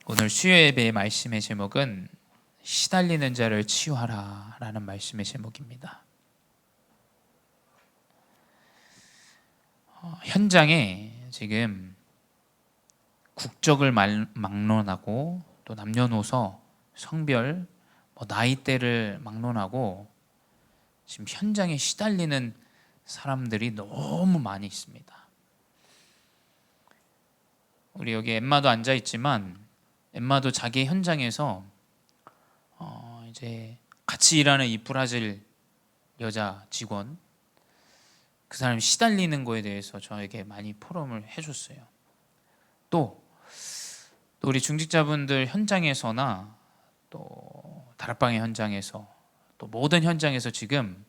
오늘 수요예배의 말씀의 제목은 시달리는 자를 치유하라 라는 말씀의 제목입니다. 현장에 지금 국적을 막론하고 또 남녀노소, 성별, 나이대를 막론하고 지금 현장에 시달리는 사람들이 너무 많이 있습니다. 우리 여기 엠마도 앉아 있지만 엠마도 자기 현장에서 이제 같이 일하는 이 브라질 여자 직원, 그 사람이 시달리는 거에 대해서 저에게 많이 포럼을 해줬어요. 또 우리 중직자분들 현장에서나 또 다락방의 현장에서 또 모든 현장에서 지금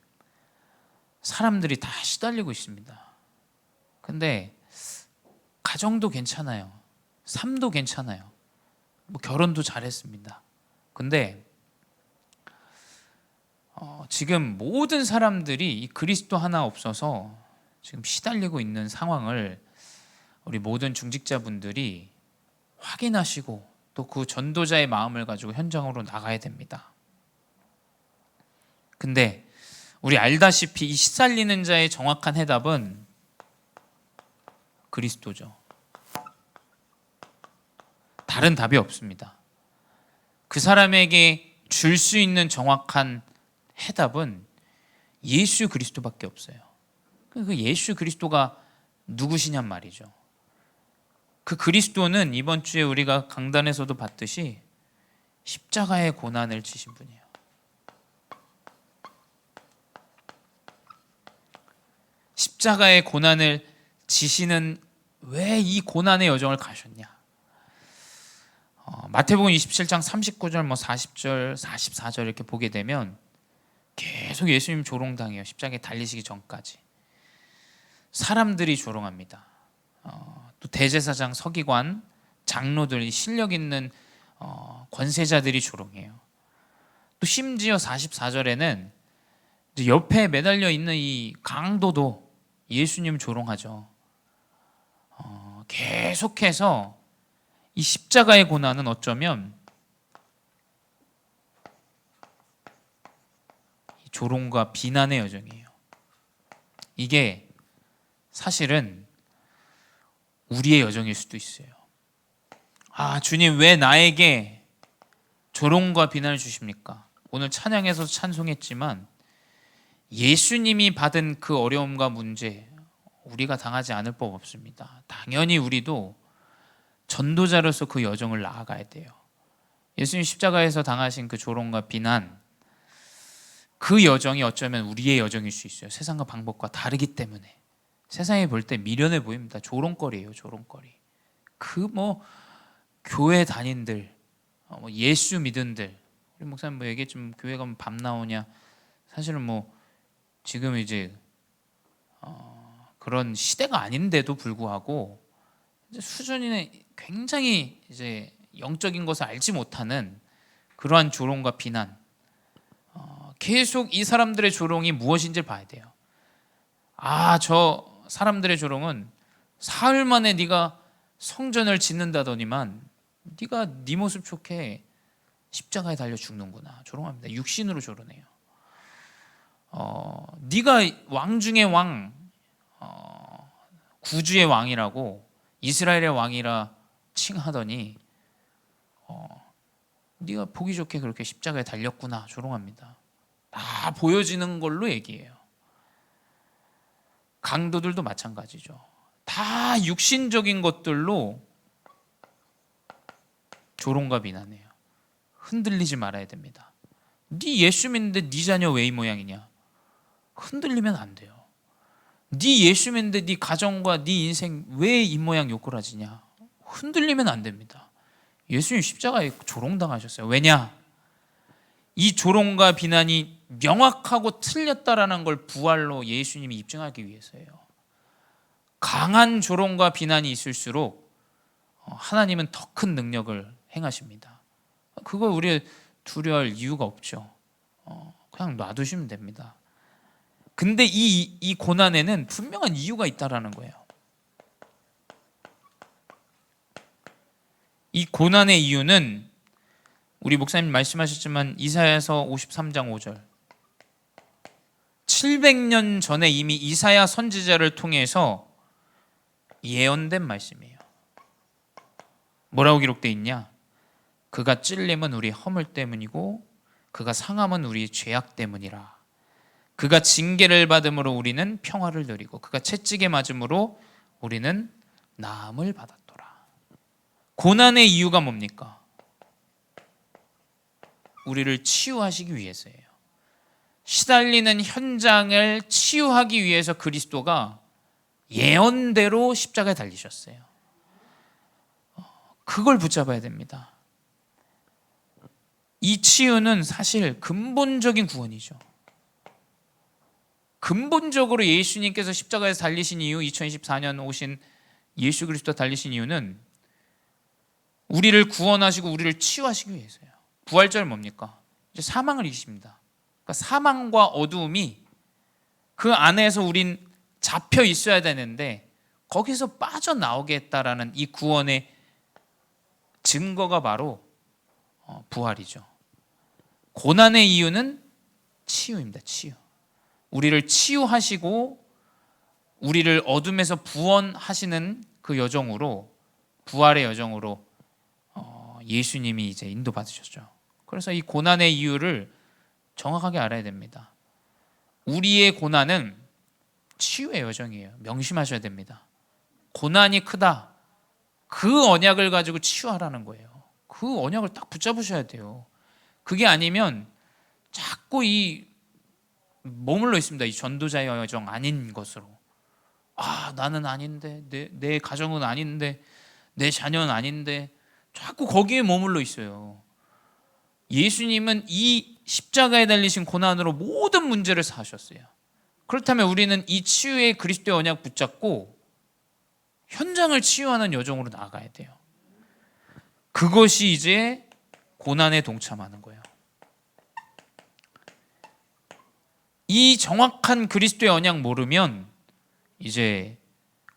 사람들이 다 시달리고 있습니다. 근데 가정도 괜찮아요. 삶도 괜찮아요. 결혼도 잘했습니다. 근데 지금 모든 사람들이 이 그리스도 하나 없어서 지금 시달리고 있는 상황을 우리 모든 중직자분들이 확인하시고 또 그 전도자의 마음을 가지고 현장으로 나가야 됩니다. 근데 우리 알다시피 이 시달리는 자의 정확한 해답은 그리스도죠. 다른 답이 없습니다. 그 사람에게 줄 수 있는 정확한 해답은 예수 그리스도밖에 없어요. 그 예수 그리스도가 누구시냔 말이죠. 그 그리스도는 이번 주에 우리가 강단에서도 봤듯이 십자가의 고난을 지신 분이에요. 십자가의 고난을 지시는 왜 이 고난의 여정을 가셨냐? 마태복음 27장 39절, 40절, 44절 이렇게 보게 되면 계속 예수님 조롱당해요. 십자가에 달리시기 전까지 사람들이 조롱합니다. 또 대제사장, 서기관, 장로들이 실력 있는 권세자들이 조롱해요. 또 심지어 44절에는 옆에 매달려 있는 이 강도도 예수님 조롱하죠. 계속해서 이 십자가의 고난은 어쩌면 조롱과 비난의 여정이에요. 이게 사실은 우리의 여정일 수도 있어요. 주님 왜 나에게 조롱과 비난을 주십니까? 오늘 찬양에서 찬송했지만 예수님이 받은 그 어려움과 문제 우리가 당하지 않을 법 없습니다. 당연히 우리도 전도자로서 그 여정을 나아가야 돼요. 예수님 십자가에서 당하신 그 조롱과 비난, 그 여정이 어쩌면 우리의 여정일 수 있어요. 세상과 방법과 다르기 때문에. 세상에 볼 때 미련해 보입니다. 조롱거리예요, 조롱거리. 교회 다닌들, 예수 믿은들, 우리 목사님 얘기했지만 교회 가면 밥 나오냐? 사실은 지금 이제 그런 시대가 아닌데도 불구하고 이제 수준이 굉장히 이제 영적인 것을 알지 못하는 그러한 조롱과 비난, 계속 이 사람들의 조롱이 무엇인지를 봐야 돼요. 저 사람들의 조롱은 사흘 만에 네가 성전을 짓는다더니만 네가 네 모습 좋게 십자가에 달려 죽는구나. 조롱합니다. 육신으로 조롱해요. 네가 왕 중의 왕, 구주의 왕이라고 이스라엘의 왕이라 칭하더니 네가 보기 좋게 그렇게 십자가에 달렸구나. 조롱합니다. 다 보여지는 걸로 얘기해요. 강도들도 마찬가지죠. 다 육신적인 것들로 조롱과 비난해요. 흔들리지 말아야 됩니다. 네 예수 믿는데 네 자녀 왜 이 모양이냐? 흔들리면 안 돼요. 네 예수 믿는데 네 가정과 네 인생 왜 이 모양 요꾸라지냐? 흔들리면 안 됩니다. 예수님 십자가에 조롱당하셨어요. 왜냐? 이 조롱과 비난이 명확하고 틀렸다라는 걸 부활로 예수님이 입증하기 위해서예요. 강한 조롱과 비난이 있을수록 하나님은 더 큰 능력을 행하십니다. 그거 우리 두려워할 이유가 없죠. 그냥 놔두시면 됩니다. 근데 이 고난에는 분명한 이유가 있다라는 거예요. 이 고난의 이유는 우리 목사님 말씀하셨지만 이사야서 53장 5절 700년 전에 이미 이사야 선지자를 통해서 예언된 말씀이에요. 뭐라고 기록되어 있냐? 그가 찔림은 우리 허물 때문이고 그가 상함은 우리 죄악 때문이라. 그가 징계를 받음으로 우리는 평화를 누리고 그가 채찍에 맞음으로 우리는 나음을 받았더라. 고난의 이유가 뭡니까? 우리를 치유하시기 위해서예요. 시달리는 현장을 치유하기 위해서 그리스도가 예언대로 십자가에 달리셨어요. 그걸 붙잡아야 됩니다. 이 치유는 사실 근본적인 구원이죠. 근본적으로 예수님께서 십자가에서 달리신 이유, 2024년 오신 예수 그리스도 달리신 이유는 우리를 구원하시고 우리를 치유하시기 위해서요. 부활절 뭡니까? 이제 사망을 이기십니다. 그러니까 사망과 어두움이 그 안에서 우린 잡혀 있어야 되는데 거기서 빠져나오겠다라는 이 구원의 증거가 바로 부활이죠. 고난의 이유는 치유입니다. 치유. 우리를 치유하시고 우리를 어둠에서 구원하시는 그 여정으로, 부활의 여정으로 예수님이 이제 인도받으셨죠. 그래서 이 고난의 이유를 정확하게 알아야 됩니다. 우리의 고난은 치유의 여정이에요. 명심하셔야 됩니다. 고난이 크다. 그 언약을 가지고 치유하라는 거예요. 그 언약을 딱 붙잡으셔야 돼요. 그게 아니면 자꾸 이 머물러 있습니다. 이 전도자의 여정 아닌 것으로. 나는 아닌데, 내 가정은 아닌데, 내 자녀는 아닌데, 자꾸 거기에 머물러 있어요. 예수님은 이 십자가에 달리신 고난으로 모든 문제를 사하셨어요. 그렇다면 우리는 이 치유의 그리스도의 언약 붙잡고 현장을 치유하는 여정으로 나아가야 돼요. 그것이 이제 고난에 동참하는 거예요. 이 정확한 그리스도의 언약 모르면 이제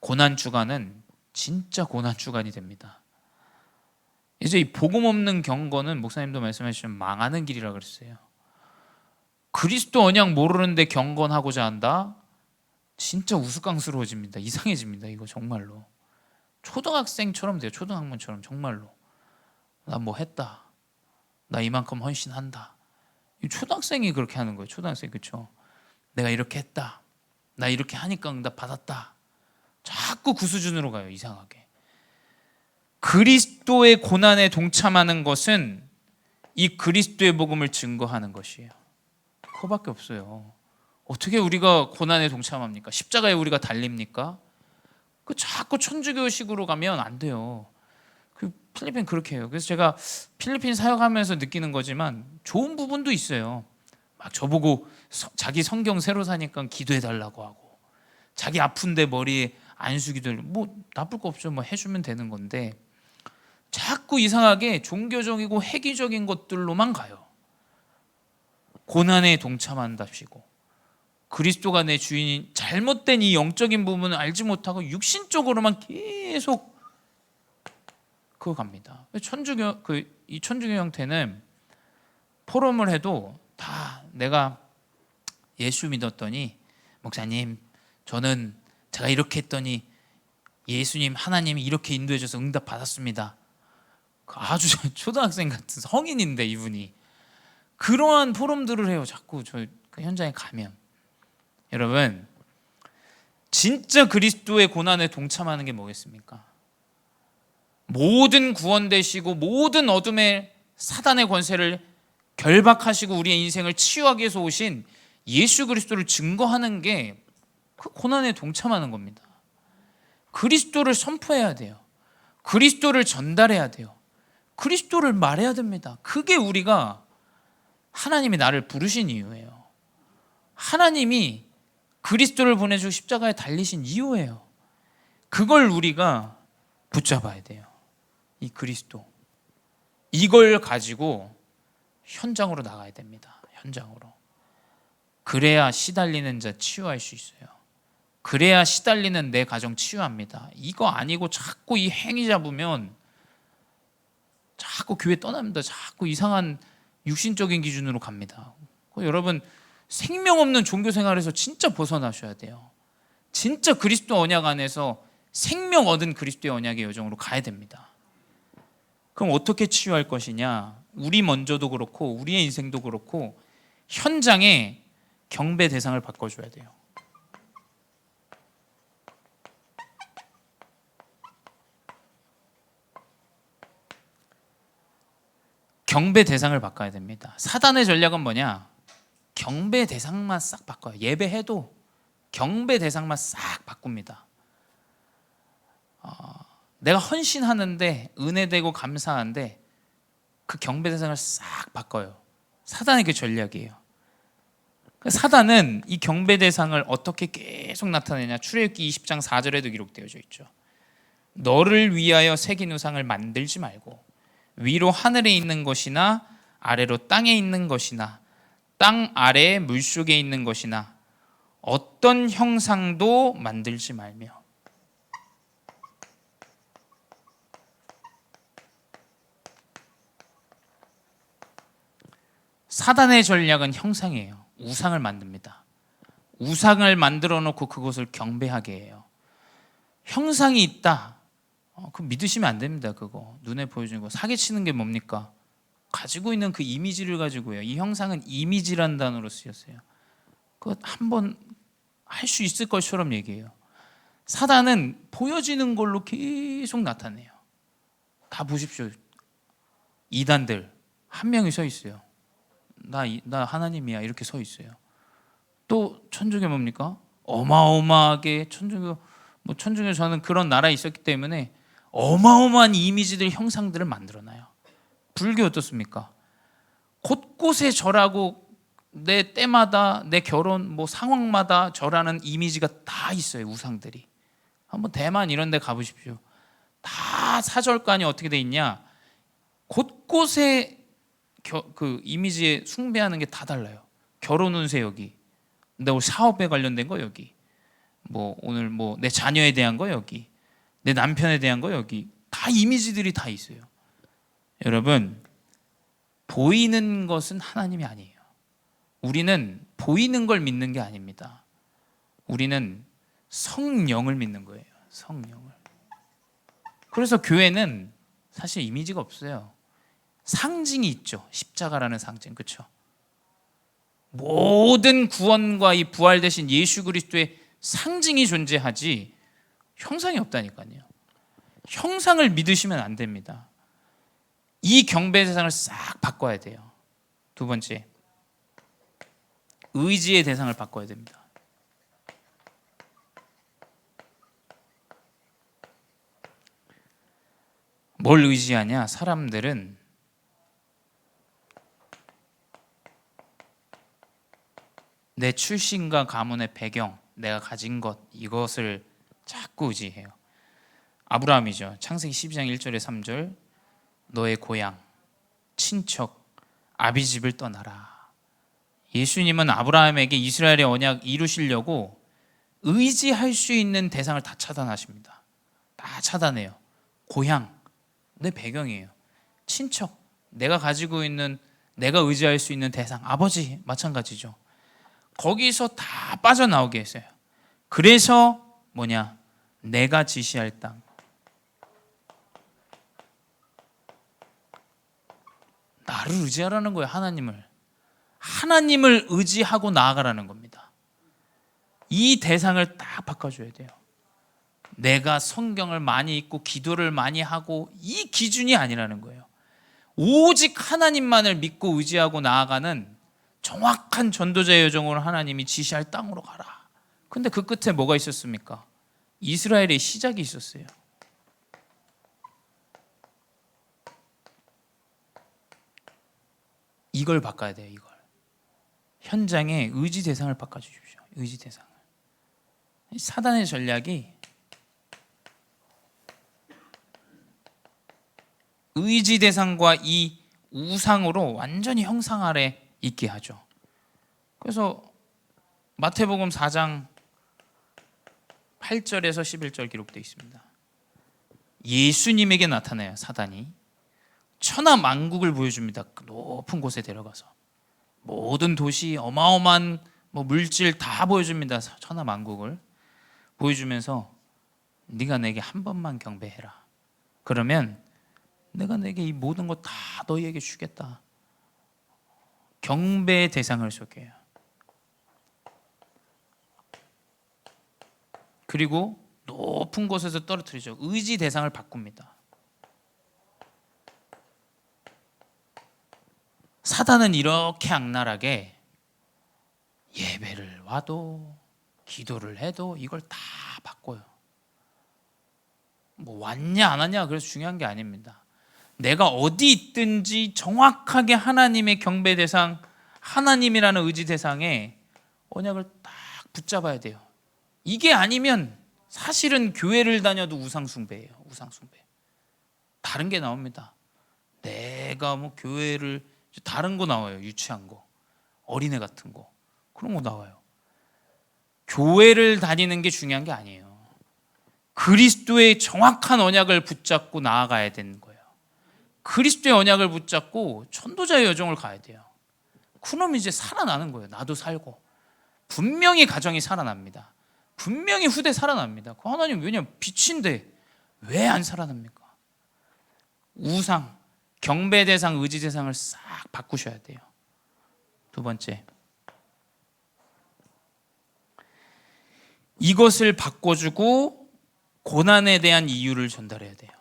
고난 주간은 진짜 고난 주간이 됩니다. 이제 이 복음 없는 경건은 목사님도 말씀하시면 망하는 길이라 그랬어요. 그리스도 언약 모르는데 경건하고자 한다? 진짜 우스꽝스러워집니다. 이상해집니다. 이거 정말로. 초등학생처럼 돼요. 초등학문처럼 정말로. 나 뭐 했다. 나 이만큼 헌신한다. 초등학생이 그렇게 하는 거예요. 초등학생, 그렇죠? 내가 이렇게 했다. 나 이렇게 하니까 응답 받았다. 자꾸 그 수준으로 가요. 이상하게. 그리스도의 고난에 동참하는 것은 이 그리스도의 복음을 증거하는 것이에요. 그거밖에 없어요. 어떻게 우리가 고난에 동참합니까? 십자가에 우리가 달립니까? 그 자꾸 천주교식으로 가면 안 돼요. 그 필리핀 그렇게 해요. 그래서 제가 필리핀 사역하면서 느끼는 거지만 좋은 부분도 있어요. 막 저보고 자기 성경 새로 사니까 기도해 달라고 하고, 자기 아픈데 머리에 안수기도 뭐 나쁠 거 없죠. 뭐 해주면 되는 건데 자꾸 이상하게 종교적이고 획기적인 것들로만 가요. 고난에 동참한답시고 그리스도가 내 주인인 잘못된 이 영적인 부분을 알지 못하고 육신적으로만 계속 그거 갑니다. 천주교 이 천주교 형태는 포럼을 해도 다 내가 예수 믿었더니 목사님 저는 제가 이렇게 했더니 예수님 하나님이 이렇게 인도해 줘서 응답 받았습니다. 아주 초등학생 같은 성인인데 이분이 그러한 포럼들을 해요. 자꾸 저 현장에 가면. 여러분 진짜 그리스도의 고난에 동참하는 게 뭐겠습니까? 모든 구원되시고 모든 어둠의 사단의 권세를 결박하시고 우리의 인생을 치유하기 위해서 오신 예수 그리스도를 증거하는 게 그 고난에 동참하는 겁니다. 그리스도를 선포해야 돼요. 그리스도를 전달해야 돼요. 그리스도를 말해야 됩니다. 그게 우리가 하나님이 나를 부르신 이유예요. 하나님이 그리스도를 보내주고 십자가에 달리신 이유예요. 그걸 우리가 붙잡아야 돼요. 이 그리스도. 이걸 가지고 현장으로 나가야 됩니다. 현장으로. 그래야 시달리는 자 치유할 수 있어요. 그래야 시달리는 내 가정 치유합니다. 이거 아니고 자꾸 이 행위 잡으면 자꾸 교회 떠납니다. 자꾸 이상한 육신적인 기준으로 갑니다. 여러분, 생명 없는 종교 생활에서 진짜 벗어나셔야 돼요. 진짜 그리스도 언약 안에서 생명 얻은 그리스도의 언약의 여정으로 가야 됩니다. 그럼 어떻게 치유할 것이냐? 우리 먼저도 그렇고 우리의 인생도 그렇고 현장에 경배 대상을 바꿔줘야 돼요. 경배 대상을 바꿔야 됩니다. 사단의 전략은 뭐냐? 경배 대상만 싹 바꿔요. 예배해도 경배 대상만 싹 바꿉니다. 내가 헌신하는데 은혜되고 감사한데 그 경배 대상을 싹 바꿔요. 사단의 그 전략이에요. 사단은 이 경배 대상을 어떻게 계속 나타내냐? 출애굽기 20장 4절에도 기록되어져 있죠. 너를 위하여 새긴 우상을 만들지 말고 위로 하늘에 있는 것이나 아래로 땅에 있는 것이나 땅 아래에 물속에 있는 것이나 어떤 형상도 만들지 말며. 사단의 전략은 형상이에요. 우상을 만듭니다. 우상을 만들어 놓고 그것을 경배하게 해요. 형상이 있다. 그거 믿으시면 안 됩니다. 그거 눈에 보여주는 거. 사기치는 게 뭡니까? 가지고 있는 그 이미지를 가지고요. 이 형상은 이미지란 단어로 쓰였어요. 그거 한번 할 수 있을 것처럼 얘기해요. 사단은 보여지는 걸로 계속 나타내요. 다 보십시오. 이단들 한 명이 서 있어요. 나 하나님이야 이렇게 서 있어요. 또 천주교 뭡니까? 어마어마하게 천주교 저는 그런 나라에 있었기 때문에 어마어마한 이미지들 형상들을 만들어놔요. 불교 어떻습니까? 곳곳에 절하고 내 때마다 내 결혼 상황마다 절하는 이미지가 다 있어요. 우상들이. 한번 대만 이런 데 가보십시오. 다 사절간이 어떻게 돼 있냐? 곳곳에 그 이미지에 숭배하는 게 다 달라요. 결혼 운세 여기, 내 사업에 관련된 거 여기, 오늘 내 자녀에 대한 거 여기, 내 남편에 대한 거 여기, 다 이미지들이 다 있어요. 여러분, 보이는 것은 하나님이 아니에요. 우리는 보이는 걸 믿는 게 아닙니다. 우리는 성령을 믿는 거예요. 성령을. 그래서 교회는 사실 이미지가 없어요. 상징이 있죠. 십자가라는 상징, 그렇죠? 모든 구원과 이 부활되신 예수 그리스도의 상징이 존재하지 형상이 없다니까요. 형상을 믿으시면 안 됩니다. 이 경배 대상을 싹 바꿔야 돼요. 두 번째, 의지의 대상을 바꿔야 됩니다. 뭘 의지하냐? 사람들은 내 출신과 가문의 배경, 내가 가진 것, 이것을 자꾸 의지해요. 아브라함이죠. 창세기 12장 1절에 3절, 너의 고향, 친척, 아비집을 떠나라. 예수님은 아브라함에게 이스라엘의 언약 이루시려고 의지할 수 있는 대상을 다 차단하십니다. 다 차단해요. 고향, 내 배경이에요. 친척, 내가 가지고 있는, 내가 의지할 수 있는 대상, 아버지 마찬가지죠. 거기서 다 빠져나오게 했어요. 그래서 내가 지시할 땅, 나를 의지하라는 거예요. 하나님을 의지하고 나아가라는 겁니다. 이 대상을 딱 바꿔줘야 돼요. 내가 성경을 많이 읽고 기도를 많이 하고 이 기준이 아니라는 거예요. 오직 하나님만을 믿고 의지하고 나아가는 정확한 전도자의 여정으로 하나님이 지시할 땅으로 가라. 근데 그 끝에 뭐가 있었습니까? 이스라엘의 시작이 있었어요. 이걸 바꿔야 돼요. 이걸. 현장에 의지 대상을 바꿔주십시오. 의지 대상을. 사단의 전략이 의지 대상과 이 우상으로 완전히 형상 아래 있게 하죠. 그래서 마태복음 4장 8절에서 11절 기록되어 있습니다. 예수님에게 나타나요. 사단이 천하만국을 보여줍니다. 그 높은 곳에 데려가서 모든 도시, 어마어마한 물질 다 보여줍니다. 천하만국을 보여주면서 네가 내게 한 번만 경배해라. 그러면 내가 내게 이 모든 것 다 너희에게 주겠다. 경배의 대상을 소개해요. 그리고 높은 곳에서 떨어뜨리죠. 의지 대상을 바꿉니다. 사단은 이렇게 악랄하게 예배를 와도 기도를 해도 이걸 다 바꿔요. 왔냐 안 왔냐 그래서 중요한 게 아닙니다. 내가 어디 있든지 정확하게 하나님의 경배 대상, 하나님이라는 의지 대상에 언약을 딱 붙잡아야 돼요. 이게 아니면 사실은 교회를 다녀도 우상숭배예요. 우상숭배. 다른 게 나옵니다. 내가 교회를 다른 거 나와요. 유치한 거, 어린애 같은 거, 그런 거 나와요. 교회를 다니는 게 중요한 게 아니에요. 그리스도의 정확한 언약을 붙잡고 나아가야 되는 거예요. 그리스도의 언약을 붙잡고 전도자의 여정을 가야 돼요. 그럼 이제 살아나는 거예요. 나도 살고 분명히 가정이 살아납니다. 분명히 후대 살아납니다. 그 하나님 왜냐면 빛인데 왜 안 살아납니까? 우상, 경배 대상, 의지 대상을 싹 바꾸셔야 돼요. 두 번째, 이것을 바꿔주고 고난에 대한 이유를 전달해야 돼요.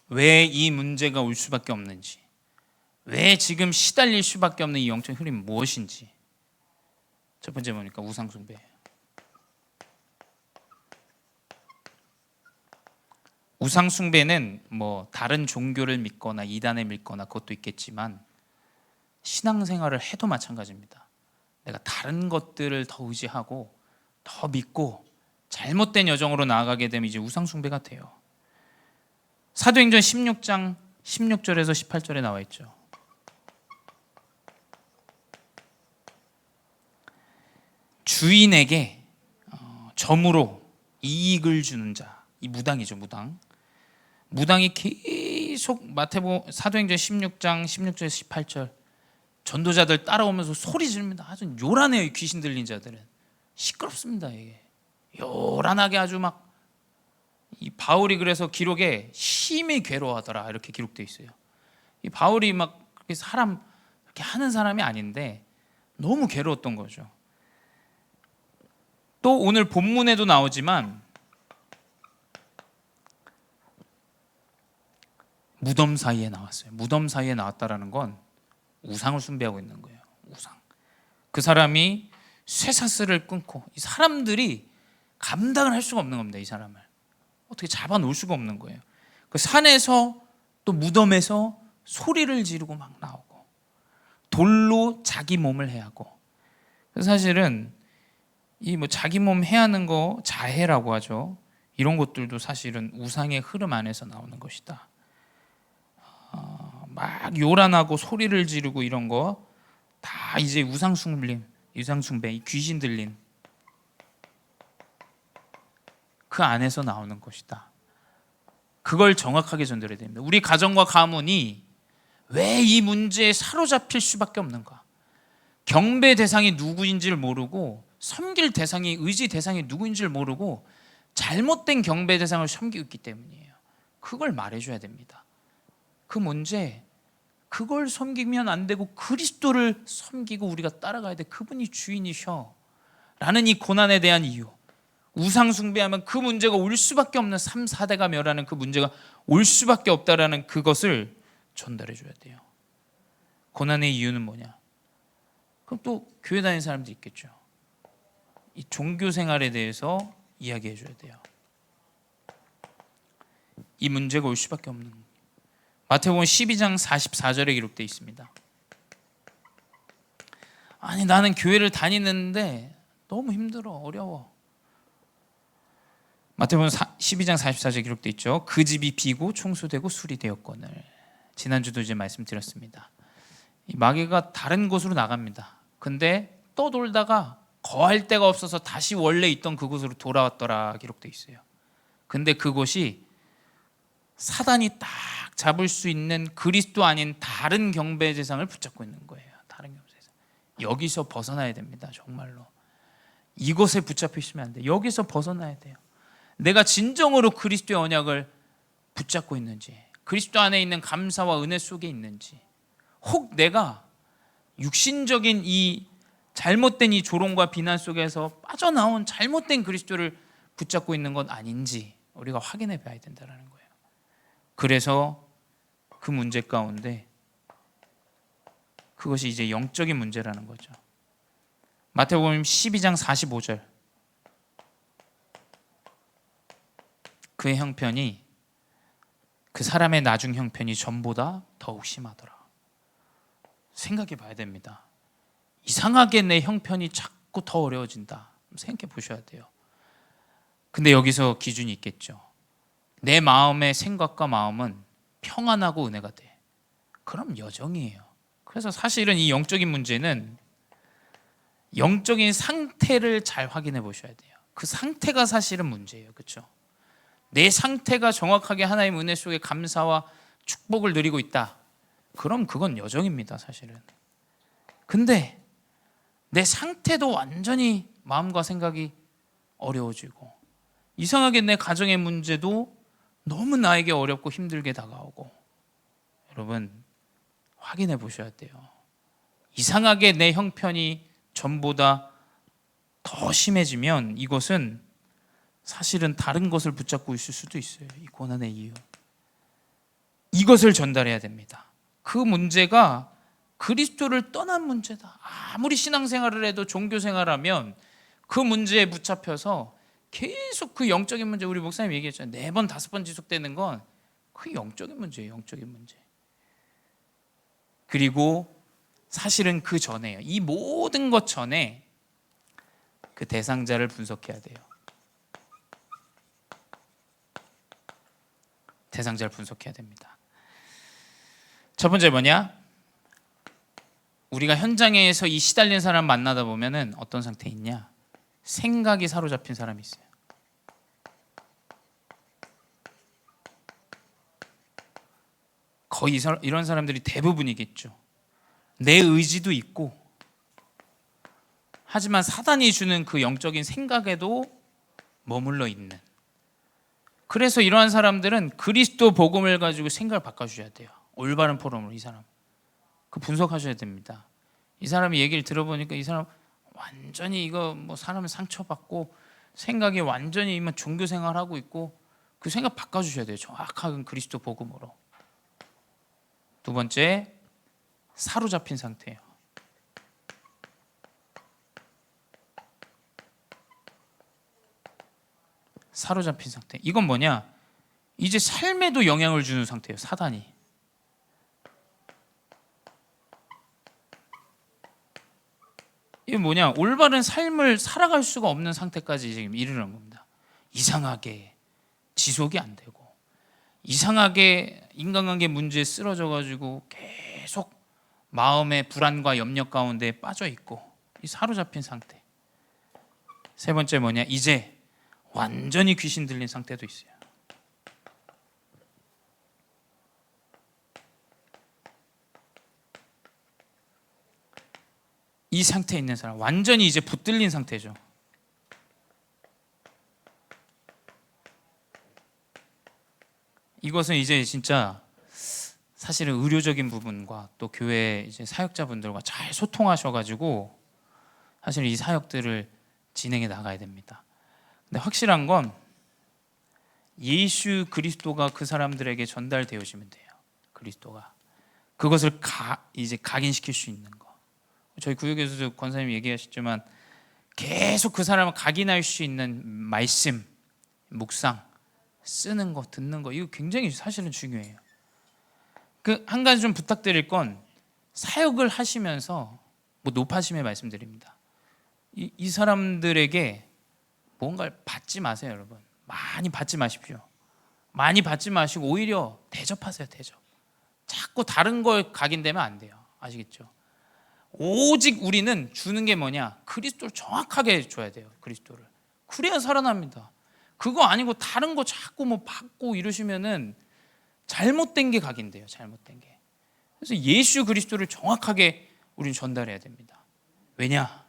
왜 이 문제가 올 수밖에 없는지, 왜 지금 시달릴 수밖에 없는 이 영적 흐름이 무엇인지. 첫 번째 뭡니까? 우상숭배. 우상숭배는 다른 종교를 믿거나 이단을 믿거나 그것도 있겠지만 신앙생활을 해도 마찬가지입니다. 내가 다른 것들을 더 의지하고 더 믿고 잘못된 여정으로 나아가게 되면 이제 우상숭배가 돼요. 사도행전 16장 16절에서 18절에 나와 있죠. 주인에게 점으로 이익을 주는 자, 이 무당이죠. 무당이 계속 사도행전 16장 16절에서 18절 전도자들 따라오면서 소리 지릅니다. 아주 요란해요. 이 귀신 들린 자들은 시끄럽습니다. 이게 요란하게 아주 이 바울이 그래서 기록에 심히 괴로워하더라 이렇게 기록되어 있어요. 이 바울이 사람 이렇게 하는 사람이 아닌데 너무 괴로웠던 거죠. 또 오늘 본문에도 나오지만 무덤 사이에 나왔어요. 무덤 사이에 나왔다라는 건 우상을 숭배하고 있는 거예요. 우상. 그 사람이 쇠사슬을 끊고 이 사람들이 감당을 할 수가 없는 겁니다. 이 사람을 어떻게 잡아놓을 수가 없는 거예요. 그 산에서 또 무덤에서 소리를 지르고 막 나오고 돌로 자기 몸을 해하고. 사실은 이 자기 몸 해하는 거 자해라고 하죠. 이런 것들도 사실은 우상의 흐름 안에서 나오는 것이다. 막 요란하고 소리를 지르고 이런 거 다 이제 우상숭배, 이 귀신 들린 그 안에서 나오는 것이다. 그걸 정확하게 전달해야 됩니다. 우리 가정과 가문이 왜 이 문제에 사로잡힐 수밖에 없는가? 경배 대상이 누구인지를 모르고 섬길 대상이, 의지 대상이 누구인지를 모르고 잘못된 경배 대상을 섬기고 있기 때문이에요. 그걸 말해줘야 됩니다. 그 문제, 그걸 섬기면 안 되고 그리스도를 섬기고 우리가 따라가야 돼. 그분이 주인이셔 라는 이 고난에 대한 이유. 우상 숭배하면 그 문제가 올 수밖에 없는 3, 4대가 멸하는 그 문제가 올 수밖에 없다라는 그것을 전달해 줘야 돼요. 고난의 이유는 뭐냐? 그럼 또 교회 다니는 사람도 있겠죠. 이 종교 생활에 대해서 이야기해 줘야 돼요. 이 문제가 올 수밖에 없는 거예요. 마태복음 12장 44절에 기록되어 있습니다. 아니 나는 교회를 다니는데 너무 힘들어, 어려워. 마태복음 12장 44절에 기록되어 있죠. 그 집이 비고 총수되고 술이 되었거늘. 지난주도 이제 말씀드렸습니다. 이 마귀가 다른 곳으로 나갑니다. 근데 떠돌다가 거할 데가 없어서 다시 원래 있던 그곳으로 돌아왔더라 기록되어 있어요. 근데 그곳이 사단이 딱 잡을 수 있는 그리스도 아닌 다른 경배 대상을 붙잡고 있는 거예요. 다른 경배 대상. 여기서 벗어나야 됩니다. 정말로. 이곳에 붙잡혀 있으면 안 돼요. 여기서 벗어나야 돼요. 내가 진정으로 그리스도의 언약을 붙잡고 있는지, 그리스도 안에 있는 감사와 은혜 속에 있는지, 혹 내가 육신적인 이 잘못된 이 조롱과 비난 속에서 빠져나온 잘못된 그리스도를 붙잡고 있는 건 아닌지 우리가 확인해 봐야 된다는 거예요. 그래서 그 문제 가운데 그것이 이제 영적인 문제라는 거죠. 마태복음 12장 45절, 그의 형편이, 그 사람의 나중 형편이 전보다 더욱 심하더라. 생각해 봐야 됩니다. 이상하게 내 형편이 자꾸 더 어려워진다. 생각해 보셔야 돼요. 근데 여기서 기준이 있겠죠. 내 마음의 생각과 마음은 평안하고 은혜가 돼. 그럼 여정이에요. 그래서 사실은 이 영적인 문제는 영적인 상태를 잘 확인해 보셔야 돼요. 그 상태가 사실은 문제예요. 그렇죠? 내 상태가 정확하게 하나님의 은혜 속에 감사와 축복을 누리고 있다. 그럼 그건 여정입니다. 사실은. 근데 내 상태도 완전히 마음과 생각이 어려워지고, 이상하게 내 가정의 문제도 너무 나에게 어렵고 힘들게 다가오고, 여러분 확인해 보셔야 돼요. 이상하게 내 형편이 전보다 더 심해지면 이것은 사실은 다른 것을 붙잡고 있을 수도 있어요. 이 고난의 이유. 이것을 전달해야 됩니다. 그 문제가 그리스도를 떠난 문제다. 아무리 신앙생활을 해도 종교생활하면 그 문제에 붙잡혀서 계속 그 영적인 문제, 우리 목사님 얘기했잖아요. 4번 5번 지속되는 건 그 영적인 문제예요. 영적인 문제. 그리고 사실은 그 전에요. 이 모든 것 전에 그 대상자를 분석해야 돼요. 대상자를 분석해야 됩니다. 첫 번째 뭐냐? 우리가 현장에서 이 시달린 사람 만나다 보면은 어떤 상태에 있냐? 생각이 사로잡힌 사람이 있어요. 거의 이런 사람들이 대부분이겠죠. 내 의지도 있고, 하지만 사단이 주는 그 영적인 생각에도 머물러 있는. 그래서 이러한 사람들은 그리스도 복음을 가지고 생각을 바꿔주셔야 돼요. 올바른 포럼으로 이 사람 그 분석하셔야 됩니다. 이 사람이 얘기를 들어보니까 이 사람 완전히 이거 뭐 사람을 상처받고 생각이 완전히 종교 생활하고 있고, 그 생각 바꿔주셔야 돼요. 정확한 그리스도 복음으로. 두 번째, 사로잡힌 상태예요. 사로잡힌 상태. 이건 뭐냐? 이제 삶에도 영향을 주는 상태예요. 사단이. 이게 뭐냐? 올바른 삶을 살아갈 수가 없는 상태까지 지금 이르는 겁니다. 이상하게 지속이 안 되고, 이상하게 인간관계 문제에 쓰러져 가지고 계속 마음의 불안과 염려 가운데 빠져 있고, 이 사로잡힌 상태. 세 번째 뭐냐? 이제 완전히 귀신 들린 상태도 있어요. 이 상태에 있는 사람 완전히 이제 붙들린 상태죠. 이것은 이제 진짜 사실은 의료적인 부분과 또 교회 이제 사역자분들과 잘 소통하셔가지고 사실 이 사역들을 진행해 나가야 됩니다. 근데 확실한 건 예수 그리스도가 그 사람들에게 전달되어지면 돼요. 그리스도가 그것을 이제 각인시킬 수 있는 거. 저희 구역에서도 권사님이 얘기하셨지만 계속 그 사람을 각인할 수 있는 말씀, 묵상, 쓰는 거, 듣는 거, 이거 굉장히 사실은 중요해요. 그 한 가지 좀 부탁드릴 건, 사역을 하시면서 뭐 높아심에 말씀드립니다. 이 사람들에게 뭔가를 받지 마세요, 여러분. 많이 받지 마십시오. 많이 받지 마시고 오히려 대접하세요, 대접. 자꾸 다른 걸 각인되면 안 돼요. 아시겠죠? 오직 우리는 주는 게 뭐냐? 그리스도를 정확하게 줘야 돼요. 그리스도를. 그래야 살아납니다. 그거 아니고 다른 거 자꾸 뭐 받고 이러시면은 잘못된 게 각인돼요. 잘못된 게. 그래서 예수 그리스도를 정확하게 우리는 전달해야 됩니다. 왜냐?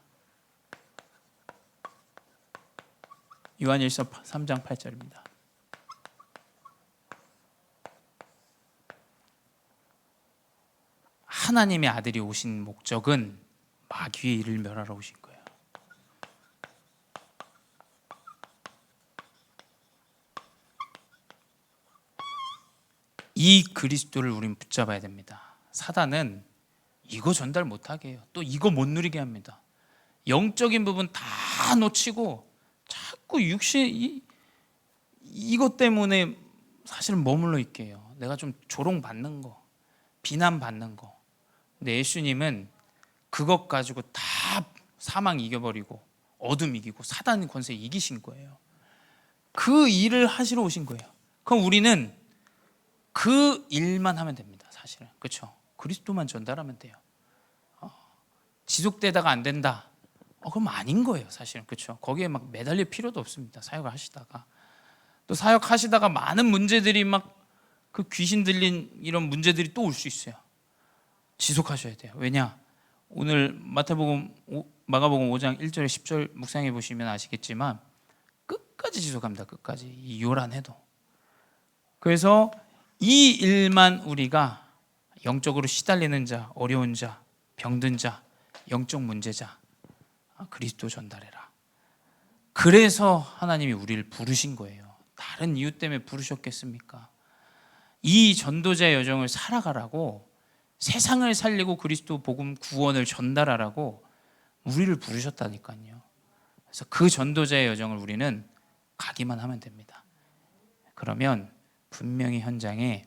요한일서 3장 8절입니다. 하나님의 아들이 오신 목적은 마귀의 일을 멸하러 오신 거예요. 이 그리스도를 우린 붙잡아야 됩니다. 사단은 이거 전달 못하게 해요. 또 이거 못 누리게 합니다. 영적인 부분 다 놓치고 자꾸 육신 이것 때문에 사실은 머물러 있게 해요. 내가 좀 조롱받는 거, 비난받는 거. 근데 예수님은 그것 가지고 다 사망 이겨버리고 어둠 이기고 사단 권세 이기신 거예요. 그 일을 하시러 오신 거예요. 그럼 우리는 그 일만 하면 됩니다. 사실은. 그렇죠? 그리스도만 전달하면 돼요. 지속되다가 안 된다. 그럼 아닌 거예요. 사실은. 그렇죠? 거기에 막 매달릴 필요도 없습니다. 사역을 하시다가. 또 사역하시다가 많은 문제들이 막 그 귀신 들린 이런 문제들이 또 올 수 있어요. 지속하셔야 돼요. 왜냐? 오늘 마가복음 5장 1절에 10절 묵상해 보시면 아시겠지만 끝까지 지속합니다. 끝까지. 이 요란해도. 그래서 이 일만 우리가 영적으로 시달리는 자, 어려운 자, 병든 자, 영적 문제자 그리스도 전달해라. 그래서 하나님이 우리를 부르신 거예요. 다른 이유 때문에 부르셨겠습니까? 이 전도자의 여정을 살아가라고, 세상을 살리고 그리스도 복음 구원을 전달하라고 우리를 부르셨다니까요. 그래서 그 전도자의 여정을 우리는 가기만 하면 됩니다. 그러면 분명히 현장에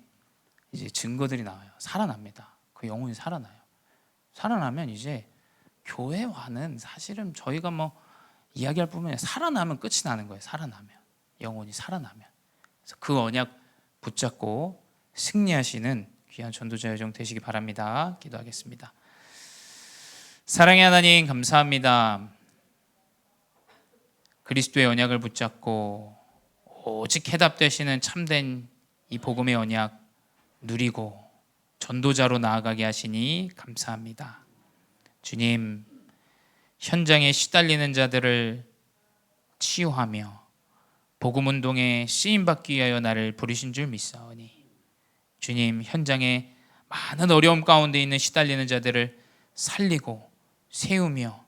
이제 증거들이 나와요. 살아납니다. 그 영혼이 살아나요. 살아나면 이제 교회와는 사실은 저희가 뭐 이야기할 뿐만 아니라 살아나면 끝이 나는 거예요. 살아나면, 영혼이 살아나면. 그래서 그 언약 붙잡고 승리하시는 귀한 전도자 여정 되시기 바랍니다. 기도하겠습니다. 사랑의 하나님, 감사합니다. 그리스도의 언약을 붙잡고 오직 해답되시는 참된 이 복음의 언약 누리고 전도자로 나아가게 하시니 감사합니다. 주님, 현장에 시달리는 자들을 치유하며 복음 운동에 쓰임받기 위하여 나를 부르신 줄 믿사오니 주님, 현장에 많은 어려움 가운데 있는 시달리는 자들을 살리고 세우며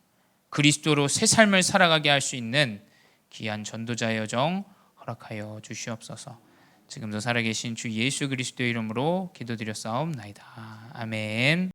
그리스도로 새 삶을 살아가게 할 수 있는 귀한 전도자의 여정 허락하여 주시옵소서. 지금도 살아계신 주 예수 그리스도의 이름으로 기도드렸사옵나이다. 아멘.